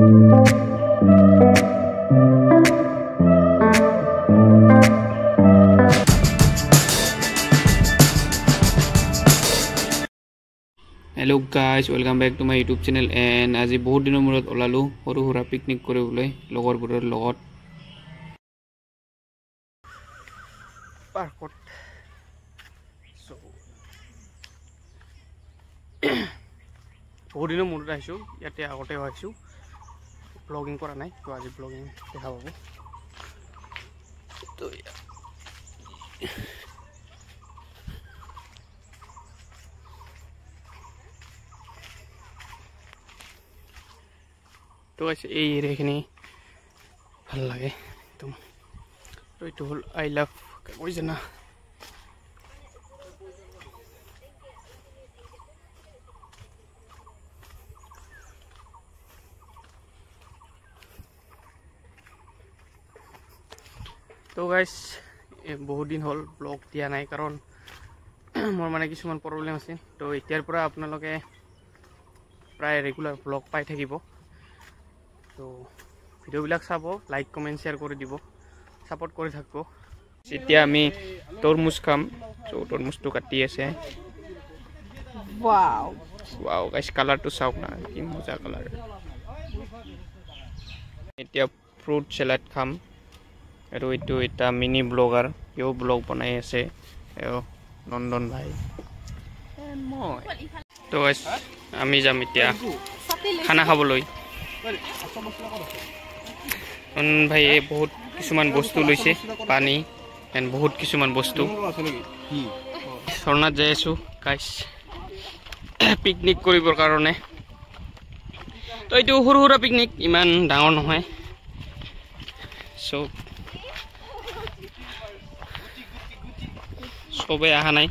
Hello guys, welcome back to my YouTube channel and আজি বহুত দিনৰ মূৰত ওলালো সৰু সৰু পিকনিক কৰিবলৈ লগৰবোৰৰ লগত পাৰ্কত সো বহুত দিনৰ মূৰত আহিছো ইয়াতে আগতে আহিছো ব্লগিং কৰা নাই তো আজি ব্লগিং দেখা পাব তো তো আছে এই এরিয়াখিনি ভাল লাগে একদম তো এটা হল আই লাভ কইছে না তো গাইস বহুত দিন হল ব্লগ দিয়া নাই কারণ মোর মানে কিছুমান প্রবলেম আছে তো এতিয়াৰ পৰা আপোনালোকে প্ৰায় ৰেগুলাৰ ব্লগ পাই থাকিব তো ভিডিও বিলাক চাবো লাইক কমেন্ট শেয়ার করে দিব সাপোর্ট করে থাকবো এতিয়া আমি তরমুজ খাম তো তরমুজটো কাটি আছে ওয়াও ওয়াও গাইস কালারটো চাওক না কি মজা কালার এতিয়া ফ্রুট স্যালাড খাম আৰু এটো এটা মিনি ব্লগার ইও ব্লগ বনাই আছে এও নন্দন ভাই মই তো গাইস আমি যাম এতিয়া খানা খাবলৈ ভাই বহুত কিছুমান বস্তু লৈছে পানী এন্ড বহুত কিছুমান বস্তু সরনাথ যাই আছো গাইস পিকনিক কৰিবৰ কাৰণে তো এইটো সৰু সৰু পিকনিক ইমান ডাঙৰ নহয় সবে আহা নাই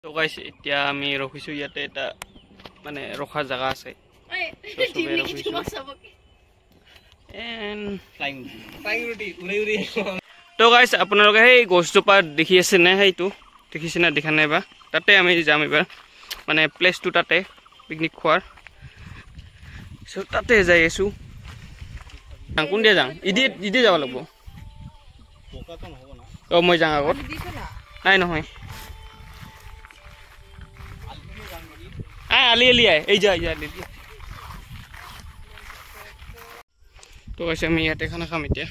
তো গাইস এতিয়া আমি ৰখিছো ইয়াতে এটা মানে ৰখা জায়গা আছে তো গাইস আপোনালোকে এই গছজোপা দেখি আছে না সেইটো দেখিছে না দেখা নাই বা তাতে আমি যাম এবাৰ মানে প্লেসটো তাতে পিকনিক খোৱাৰ সো তাতে যাই আছো কোন দিয়া যাম ইদি যাব লাগব ও মই যাম আগত নাই নহয় আলি আই এই যা আলি তো গাইস আমি ইয়াতে খানা খাম এতিয়া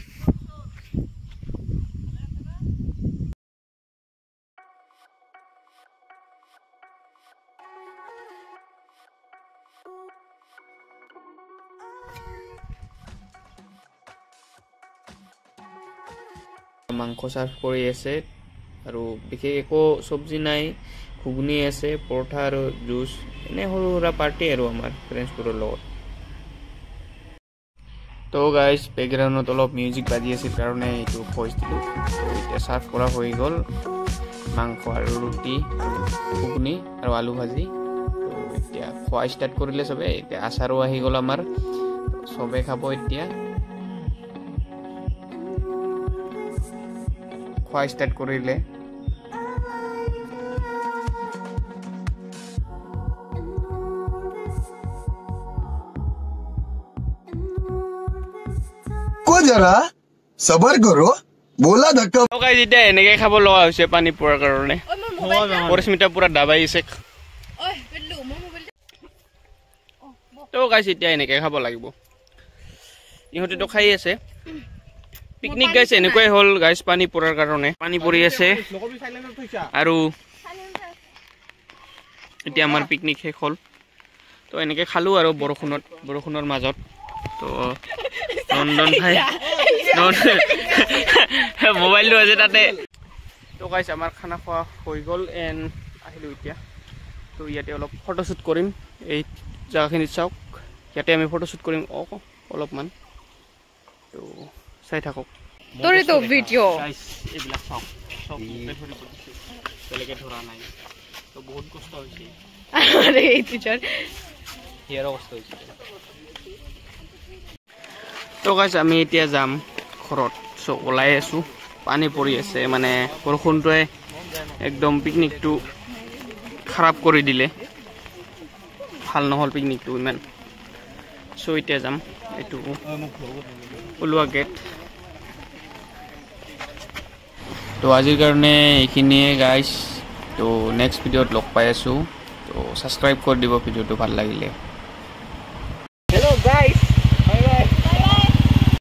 মাংস সার্ভ কৰি আছে আৰু বিশেষ একো সবজি নাই ঘুগনি আছে পৰঠা আৰু জুস এনে সৰু সৰু পাৰ্টি আৰু আমাৰ ফ্ৰেন্ডছবোৰৰ লগত তো গাইস ব্যাকগ্ৰাউন্ডত অলপ মিউজিক বাজি আছিল কাৰণে এইটো ভয়েস দিলো তো এটা সাৰ্ভ কৰা হৈ গল মাংস আৰু ৰুটি ঘুগনি আৰু আলু ভাজি তো এতিয়া খোৱা স্টাৰ্ট কৰিলে সবে এতিয়া আচাৰো আহি গল আমাৰ সবে খাব এতিয়া খোৱা স্টাৰ্ট কৰিলে जरा सबर करो बोला धक्का তো গাইস এটা এনেকে খাব লগা হৈছে পানী পৰাৰ কাৰণে পৰিস্মিতা পুৰা দাবাই আছে তো গাইস এটা এনেকে খাব লাগিব ইহঁতে তো খাই আছে পিকনিক গাইস এনেকৈ হল গাইস পানী পৰাৰ কাৰণে পানী পৰি আছে আৰু এতিয়া আমাৰ পিকনিক শেষ হল তো এনেকে খালো আৰু বৰখুনৰ মাজত তো নন্দন ভাই মোবাইলটো আছে তাতে তো গাইস আমাৰ খানা খোৱা হৈ গল এন্ড আহিলো এতিয়া তো ইয়াতে অলপ ফটোশুট কৰিম এই জায়গাখিনি চাওক ইয়াতে আমি ফটোশুট কৰিম অলপমান তো চাই থাকক তোৰে তো ভিডিও গাইস এইবিলাক চাওক সব বেলেগে ধৰা নাই তো বহুত কষ্ট হৈছে আৰে এই টিচাৰ ইয়াৰো কষ্ট হৈছে তো গাইস আমি এতিয়া যাম ঘৰত সো ওলাই আছো পানী পৰি আছে মানে বৰষুণটোৱে একদম পিকনিকটো খাৰাপ কৰি দিলে ভাল নহল পিকনিকটো ইমান চ' এতিয়া যাম এইটো ওলোৱা গেট তো আজিৰ কাৰণে এইখিনিয়ে গাইজ তো নেক্সট ভিডিঅ'ত লগ পাই আছোঁ তো ছাবস্ক্ৰাইব কৰি দিব ভিডিঅ'টো ভাল লাগিলে হেল্ল' গাইজ